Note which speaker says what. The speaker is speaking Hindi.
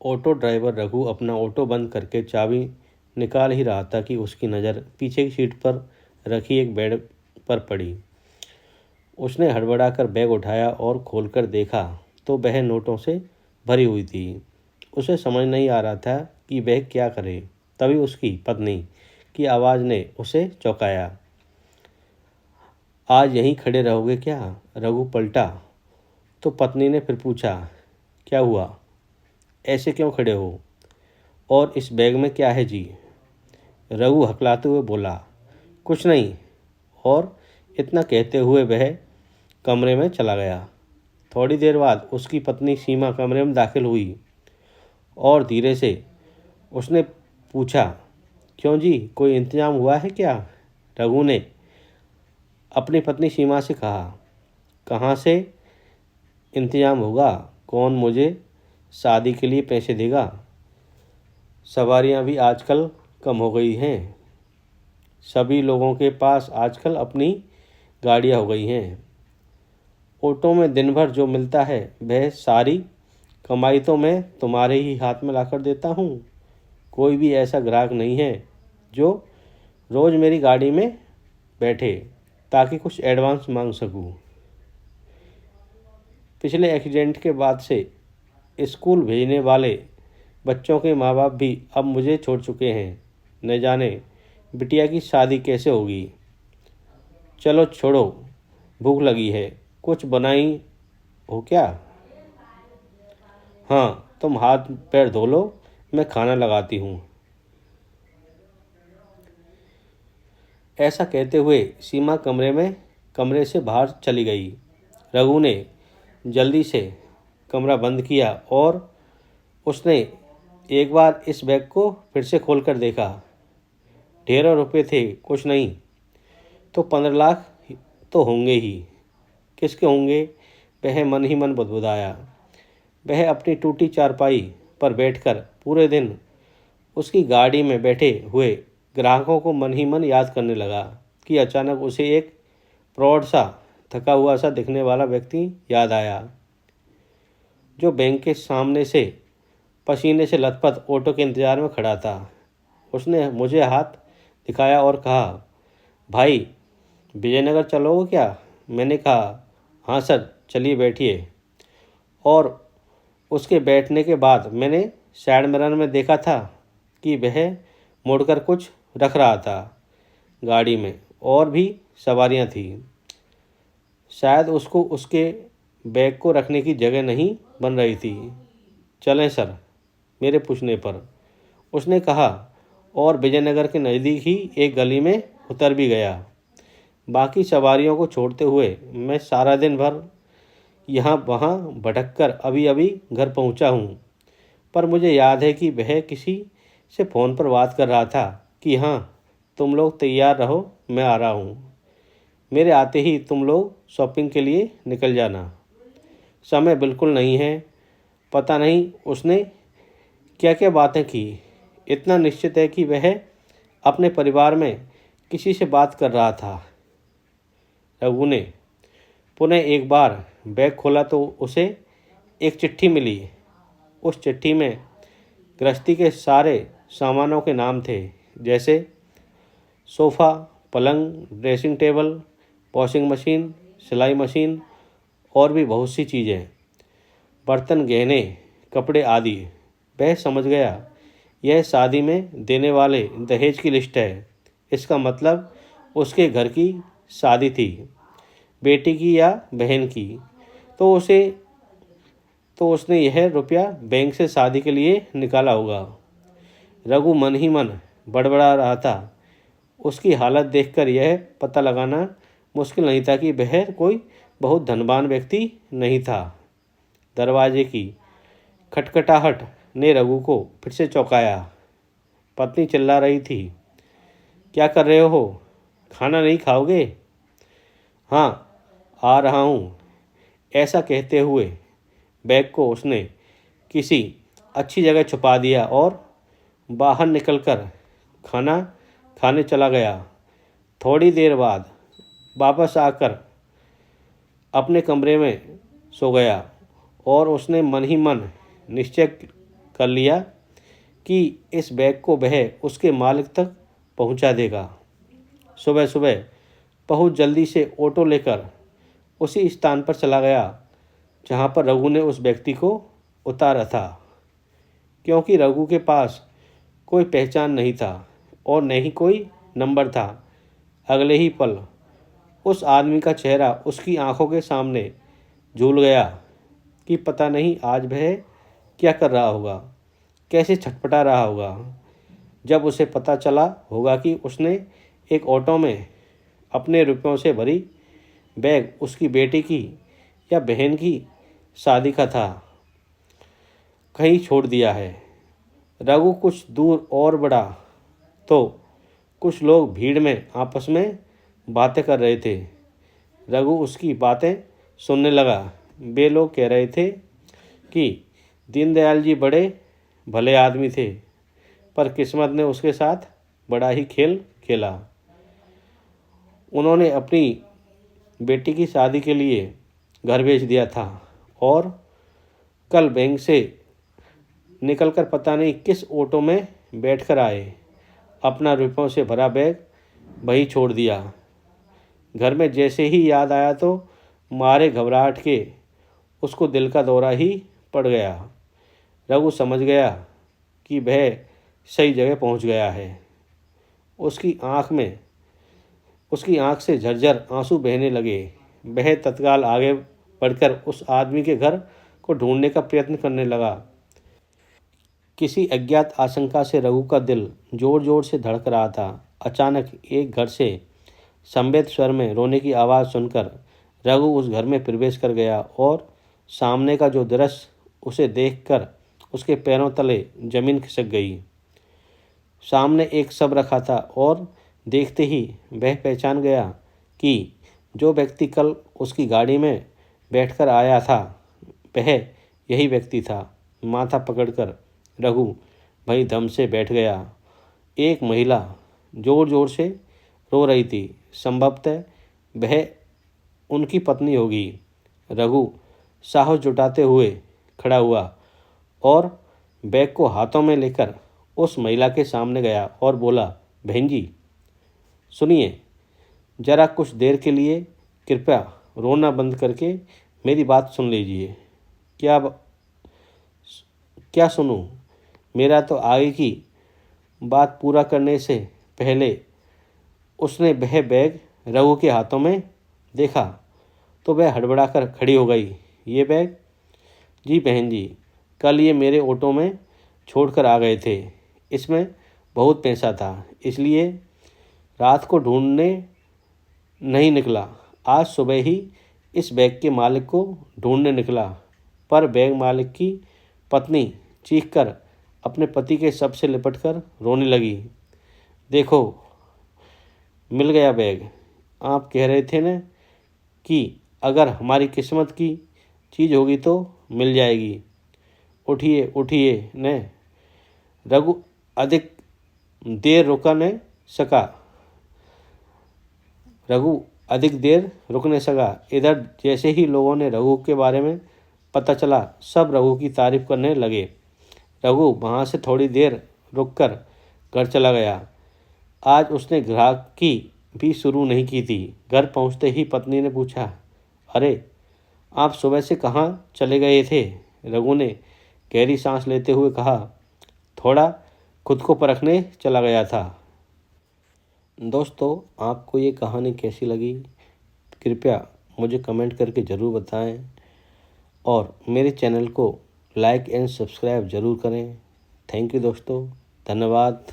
Speaker 1: ऑटो ड्राइवर रघु अपना ऑटो बंद करके चाबी निकाल ही रहा था कि उसकी नज़र पीछे की सीट पर रखी एक बेड पर पड़ी। उसने हड़बड़ाकर बैग उठाया और खोलकर देखा तो वह नोटों से भरी हुई थी। उसे समझ नहीं आ रहा था कि वह क्या करे। तभी उसकी पत्नी की आवाज़ ने उसे चौंकाया। आज यहीं खड़े रहोगे क्या? रघु पलटा तो पत्नी ने फिर पूछा, क्या हुआ? ऐसे क्यों खड़े हो? और इस बैग में क्या है जी? रघु हकलाते हुए बोला, कुछ नहीं। और इतना कहते हुए वह कमरे में चला गया। थोड़ी देर बाद उसकी पत्नी सीमा कमरे में दाखिल हुई और धीरे से उसने पूछा, क्यों जी, कोई इंतजाम हुआ है क्या? रघु ने अपनी पत्नी सीमा से कहा, कहाँ से इंतजाम होगा? कौन मुझे शादी के लिए पैसे देगा? सवारियाँ भी आजकल कम हो गई हैं। सभी लोगों के पास आजकल अपनी गाड़ियाँ हो गई हैं। ऑटो में दिन भर जो मिलता है वह सारी कमाई तो मैं तुम्हारे ही हाथ में लाकर देता हूँ। कोई भी ऐसा ग्राहक नहीं है जो रोज़ मेरी गाड़ी में बैठे ताकि कुछ एडवांस मांग सकूँ। पिछले एक्सीडेंट के बाद से स्कूल भेजने वाले बच्चों के माँ बाप भी अब मुझे छोड़ चुके हैं। न जाने बिटिया की शादी कैसे होगी। चलो छोड़ो, भूख लगी है, कुछ बनाई हो क्या? हाँ, तुम हाथ पैर धो लो, मैं खाना लगाती हूँ। ऐसा कहते हुए सीमा कमरे से बाहर चली गई। रघु ने जल्दी से कमरा बंद किया और उसने एक बार इस बैग को फिर से खोलकर देखा। ढेरों रुपए थे, कुछ नहीं तो 15 लाख तो होंगे ही। किसके होंगे? वह मन ही मन बुदबुदाया। वह अपनी टूटी चारपाई पर बैठकर पूरे दिन उसकी गाड़ी में बैठे हुए ग्राहकों को मन ही मन याद करने लगा कि अचानक उसे एक प्रौढ़ सा, थका हुआ सा दिखने वाला व्यक्ति याद आया, जो बैंक के सामने से पसीने से लथपथ ऑटो के इंतजार में खड़ा था। उसने मुझे हाथ दिखाया और कहा, भाई विजयनगर चलोगे क्या? मैंने कहा, हाँ सर, चलिए बैठिए। और उसके बैठने के बाद मैंने साइड मिरर में देखा था कि वह मुड़कर कुछ रख रहा था। गाड़ी में और भी सवारियां थीं। शायद उसको उसके बैग को रखने की जगह नहीं बन रही थी। चलें सर, मेरे पूछने पर उसने कहा और विजयनगर के नज़दीक ही एक गली में उतर भी गया। बाकी सवारियों को छोड़ते हुए मैं सारा दिन भर यहाँ वहाँ भटककर अभी अभी घर पहुँचा हूँ। पर मुझे याद है कि वह किसी से फ़ोन पर बात कर रहा था कि हाँ, तुम लोग तैयार रहो, मैं आ रहा हूँ। मेरे आते ही तुम लोग शॉपिंग के लिए निकल जाना। समय बिल्कुल नहीं है। पता नहीं उसने क्या क्या बातें की। इतना निश्चित है कि वह अपने परिवार में किसी से बात कर रहा था। रघु ने पुनः एक बार बैग खोला तो उसे एक चिट्ठी मिली। उस चिट्ठी में गृहस्थी के सारे सामानों के नाम थे, जैसे सोफ़ा, पलंग, ड्रेसिंग टेबल, वॉशिंग मशीन, सिलाई मशीन और भी बहुत सी चीज़ें, बर्तन, गहने, कपड़े आदि। वह समझ गया यह शादी में देने वाले दहेज की लिस्ट है। इसका मतलब उसके घर की शादी थी, बेटी की या बहन की। तो उसने यह रुपया बैंक से शादी के लिए निकाला होगा। रघु मन ही मन बड़बड़ा रहा था। उसकी हालत देखकर यह पता लगाना मुश्किल नहीं था कि वह कोई बहुत धनवान व्यक्ति नहीं था। दरवाजे की खटखटाहट ने रघु को फिर से चौंकाया। पत्नी चिल्ला रही थी, क्या कर रहे हो? खाना नहीं खाओगे? हाँ, आ रहा हूँ। ऐसा कहते हुए बैग को उसने किसी अच्छी जगह छुपा दिया और बाहर निकलकर खाना खाने चला गया। थोड़ी देर बाद वापस आकर अपने कमरे में सो गया और उसने मन ही मन निश्चय कर लिया कि इस बैग को वह उसके मालिक तक पहुंचा देगा। सुबह सुबह बहुत जल्दी से ऑटो लेकर उसी स्थान पर चला गया जहां पर रघु ने उस व्यक्ति को उतारा था, क्योंकि रघु के पास कोई पहचान नहीं था और न ही कोई नंबर था। अगले ही पल उस आदमी का चेहरा उसकी आंखों के सामने झूल गया कि पता नहीं आज वह क्या कर रहा होगा, कैसे छटपटा रहा होगा जब उसे पता चला होगा कि उसने एक ऑटो में अपने रुपयों से भरी बैग उसकी बेटी की या बहन की शादी का था कहीं छोड़ दिया है। रघु कुछ दूर और बढ़ा तो कुछ लोग भीड़ में आपस में बातें कर रहे थे। रघु उसकी बातें सुनने लगा। वे लोग कह रहे थे कि दीनदयाल जी बड़े भले आदमी थे, पर किस्मत ने उसके साथ बड़ा ही खेल खेला। उन्होंने अपनी बेटी की शादी के लिए घर बेच दिया था और कल बैंक से निकलकर पता नहीं किस ऑटो में बैठकर आए, अपना रुपयों से भरा बैग वहीं छोड़ दिया। घर में जैसे ही याद आया तो मारे घबराहट के उसको दिल का दौरा ही पड़ गया। रघु समझ गया कि वह सही जगह पहुंच गया है। उसकी आंख से झरझर आंसू बहने लगे। वह तत्काल आगे बढ़कर उस आदमी के घर को ढूंढने का प्रयत्न करने लगा। किसी अज्ञात आशंका से रघु का दिल जोर जोर से धड़क रहा था। अचानक एक घर से संवेद स्वर में रोने की आवाज़ सुनकर रघु उस घर में प्रवेश कर गया और सामने का जो दृश्य उसे देखकर उसके पैरों तले जमीन खिसक गई। सामने एक शव रखा था और देखते ही वह पहचान गया कि जो व्यक्ति कल उसकी गाड़ी में बैठकर आया था वह यही व्यक्ति था। माथा पकड़कर रघु वहीं दम से बैठ गया। एक महिला जोर जोर से रो रही थी। संभवतः वह उनकी पत्नी होगी। रघु साहस जुटाते हुए खड़ा हुआ और बैग को हाथों में लेकर उस महिला के सामने गया और बोला, बहन जी सुनिए, जरा कुछ देर के लिए कृपया रोना बंद करके मेरी बात सुन लीजिए। क्या सुनूं? मेरा तो आगे की बात पूरा करने से पहले उसने वह बैग रघु के हाथों में देखा तो वह हड़बड़ाकर खड़ी हो गई। ये बैग? जी बहन जी, कल ये मेरे ऑटो में छोड़कर आ गए थे। इसमें बहुत पैसा था, इसलिए रात को ढूंढने नहीं निकला। आज सुबह ही इस बैग के मालिक को ढूंढने निकला, पर बैग मालिक की पत्नी चीखकर अपने पति के शव से लिपटकर रोने लगी। देखो, मिल गया बैग। आप कह रहे थे न कि अगर हमारी किस्मत की चीज़ होगी तो मिल जाएगी। उठिए उठिए न। रघु अधिक देर रुक नहीं सका। इधर जैसे ही लोगों ने रघु के बारे में पता चला, सब रघु की तारीफ करने लगे। रघु वहाँ से थोड़ी देर रुककर घर चला गया। आज उसने ग्राहकी भी शुरू नहीं की थी। घर पहुँचते ही पत्नी ने पूछा, अरे आप सुबह से कहाँ चले गए थे? रघु ने गहरी सांस लेते हुए कहा, थोड़ा खुद को परखने चला गया था। दोस्तों, आपको ये कहानी कैसी लगी कृपया मुझे कमेंट करके ज़रूर बताएं और मेरे चैनल को लाइक एंड सब्सक्राइब ज़रूर करें। थैंक यू दोस्तों, धन्यवाद।